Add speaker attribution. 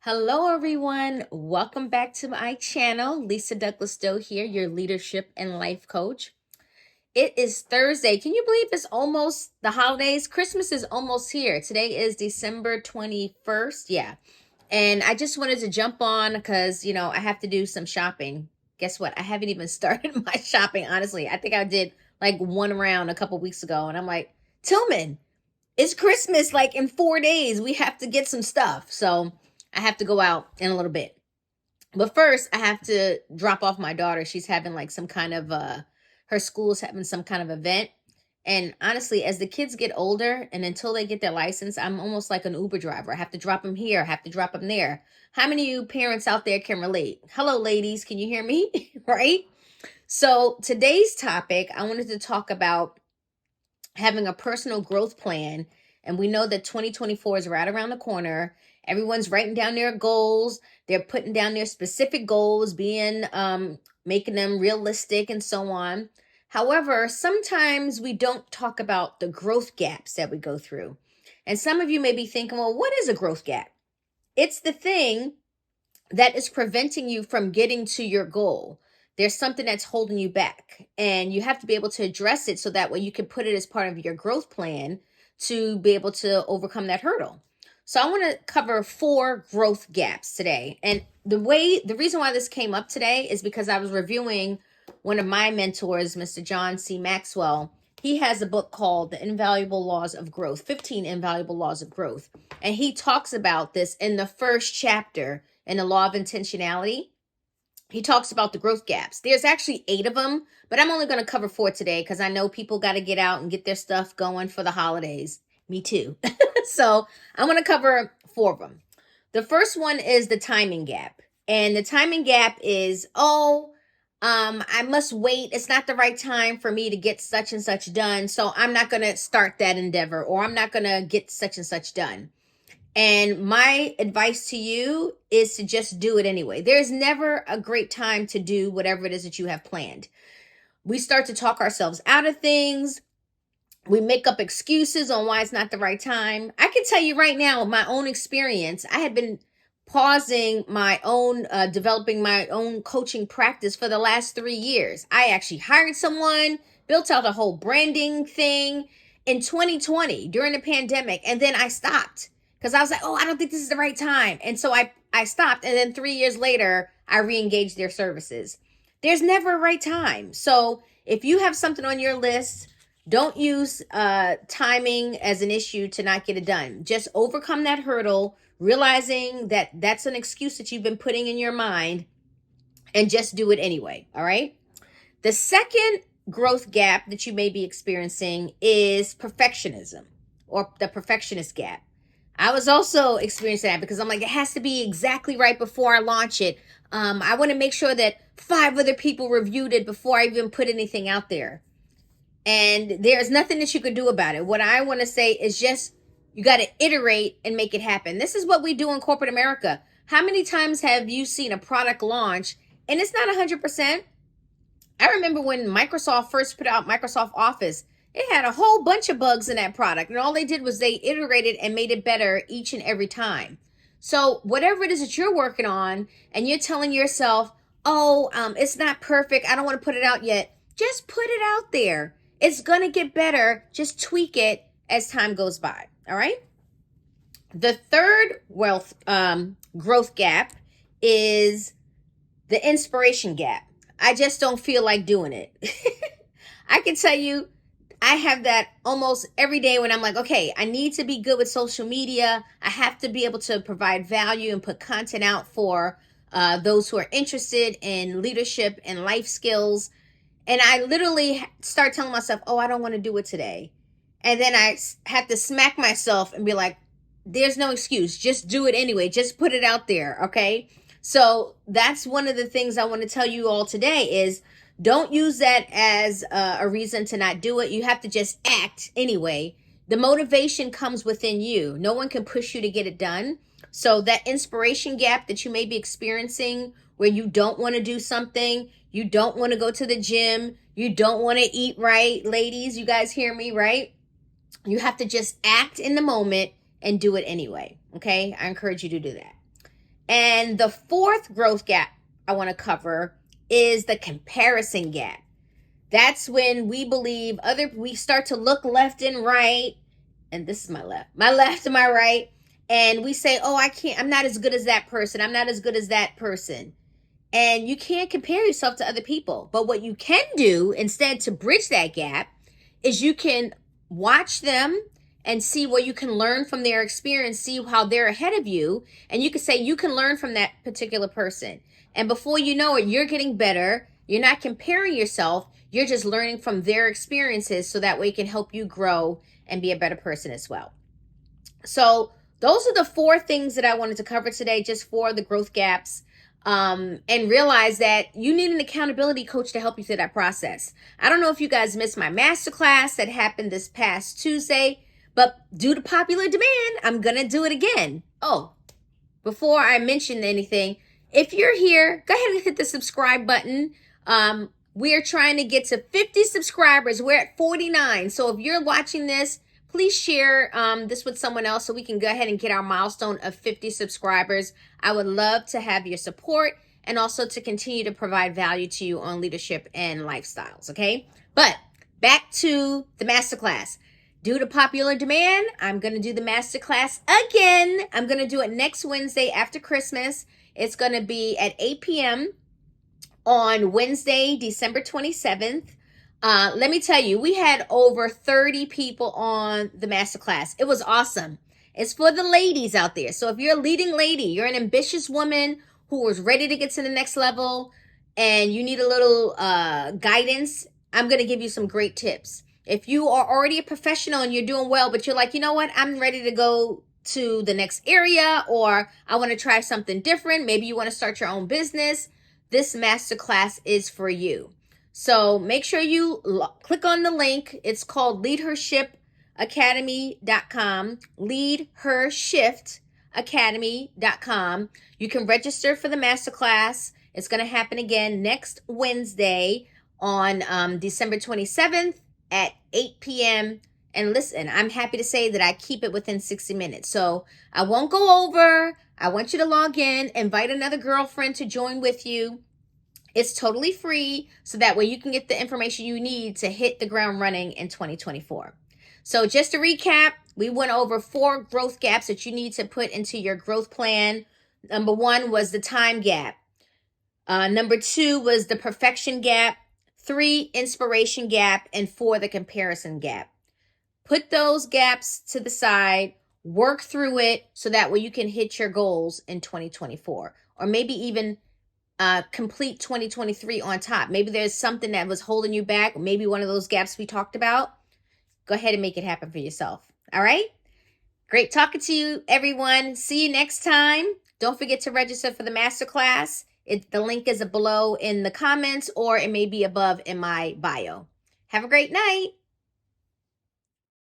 Speaker 1: Hello, everyone. Welcome back to my channel. Lisa Douglass-Doe here, your leadership and life coach. It is Thursday. Can you believe it's almost the holidays? Christmas is almost here. Today is December 21st. Yeah. And I just wanted to jump on because, I have to do some shopping. Guess what? I haven't even started my shopping, honestly. I think I did like one round a couple weeks ago. And I'm like, Tillman, it's Christmas like in 4 days. We have to get some stuff. So I have to go out in a little bit. But first, I have to drop off my daughter. She's having like some kind of her school's having some kind of event. And honestly, as the kids get older and until they get their license, I'm almost like an Uber driver. I have to drop them here, I have to drop them there. How many of you parents out there can relate? Hello, ladies, can you hear me? Right? So today's topic, I wanted to talk about having a personal growth plan. And we know that 2024 is right around the corner. Everyone's writing down their goals. They're putting down their specific goals, making them realistic and so on. However, sometimes we don't talk about the growth gaps that we go through. And some of you may be thinking, well, what is a growth gap? It's the thing that is preventing you from getting to your goal. There's something that's holding you back, and you have to be able to address it so that way you can put it as part of your growth plan to be able to overcome that hurdle. So I want to cover 4 growth gaps today. And the reason why this came up today is because I was reviewing one of my mentors, Mr. John C. Maxwell. He has a book called The Invaluable Laws of Growth, 15 Invaluable Laws of Growth. And he talks about this in the first chapter in the Law of Intentionality. He talks about the growth gaps. There's actually 8 of them, but I'm only going to cover 4 today because I know people got to get out and get their stuff going for the holidays. Me too. So I'm going to cover 4 of them. The first one is the timing gap. And the timing gap is, I must wait. It's not the right time for me to get such and such done. So I'm not going to start that endeavor, or I'm not going to get such and such done. And my advice to you is to just do it anyway. There's never a great time to do whatever it is that you have planned. We start to talk ourselves out of things. We make up excuses on why it's not the right time. I can tell you right now, my own experience, I had been pausing my own, developing my own coaching practice for the last 3 years. I actually hired someone, built out a whole branding thing in 2020 during the pandemic. And then I stopped because I was like, I don't think this is the right time. And so I stopped. And then 3 years later, I re-engaged their services. There's never a right time. So if you have something on your list, don't use timing as an issue to not get it done. Just overcome that hurdle, realizing that that's an excuse that you've been putting in your mind, and just do it anyway. All right. The second growth gap that you may be experiencing is perfectionism, or the perfectionist gap. I was also experiencing that because I'm like, it has to be exactly right before I launch it. I want to make sure that 5 other people reviewed it before I even put anything out there. And there's nothing that you could do about it. What I want to say is just, you got to iterate and make it happen. This is what we do in corporate America. How many times have you seen a product launch and it's not 100%? I remember when Microsoft first put out Microsoft Office, it had a whole bunch of bugs in that product. And all they did was they iterated and made it better each and every time. So whatever it is that you're working on and you're telling yourself, it's not perfect, I don't want to put it out yet, just put it out there. It's going to get better. Just tweak it as time goes by. All right. The third growth gap is the inspiration gap. I just don't feel like doing it. I can tell you, I have that almost every day when I'm like, okay, I need to be good with social media. I have to be able to provide value and put content out for those who are interested in leadership and life skills. And I literally start telling myself, I don't want to do it today. And then I have to smack myself and be like, there's no excuse. Just do it anyway. Just put it out there. Okay. So that's one of the things I want to tell you all today is don't use that as a reason to not do it. You have to just act anyway. The motivation comes within you. No one can push you to get it done. So that inspiration gap that you may be experiencing where you don't want to do something, you don't want to go to the gym, you don't want to eat right, ladies, you guys hear me, right? You have to just act in the moment and do it anyway, okay? I encourage you to do that. And the fourth growth gap I want to cover is the comparison gap. That's when we believe we start to look left and right, and this is my left and my right, and we say, oh, I'm not as good as that person. I'm not as good as that person. And you can't compare yourself to other people. But what you can do instead to bridge that gap is you can watch them and see what you can learn from their experience, see how they're ahead of you. And you can say you can learn from that particular person. And before you know it, you're getting better. You're not comparing yourself. You're just learning from their experiences so that way it can help you grow and be a better person as well. So those are the four things that I wanted to cover today, just for the growth gaps. And realize that you need an accountability coach to help you through that process. I don't know if you guys missed my masterclass that happened this past Tuesday, but due to popular demand, I'm going to do it again. Oh, before I mention anything, if you're here, go ahead and hit the subscribe button. We are trying to get to 50 subscribers. We're at 49. So if you're watching this, please share this with someone else so we can go ahead and get our milestone of 50 subscribers. I would love to have your support and also to continue to provide value to you on leadership and lifestyles, okay? But back to the masterclass. Due to popular demand, I'm going to do the masterclass again. I'm going to do it next Wednesday after Christmas. It's going to be at 8 p.m. on Wednesday, December 27th. Let me tell you, we had over 30 people on the masterclass. It was awesome. It's for the ladies out there. So if you're a leading lady, you're an ambitious woman who is ready to get to the next level and you need a little guidance, I'm going to give you some great tips. If you are already a professional and you're doing well, but you're like, you know what, I'm ready to go to the next area, or I want to try something different. Maybe you want to start your own business. This masterclass is for you. So make sure you click on the link. It's called leadhershipacademy.com, leadhershipacademy.com. You can register for the masterclass. It's going to happen again next Wednesday on December 27th at 8 p.m. And listen, I'm happy to say that I keep it within 60 minutes. So I won't go over. I want you to log in, invite another girlfriend to join with you. It's totally free, so that way you can get the information you need to hit the ground running in 2024. So just to recap, we went over 4 growth gaps that you need to put into your growth plan. Number 1 was the time gap. Number 2 was the perfection gap. 3, inspiration gap. And 4, the comparison gap. Put those gaps to the side, work through it so that way you can hit your goals in 2024, or maybe even complete 2023 on top. Maybe there's something that was holding you back, maybe one of those gaps we talked about. Go ahead and make it happen for yourself. All right? Great talking to you, everyone. See you next time. Don't forget to register for the masterclass. The link is below in the comments, or it may be above in my bio. Have a great night.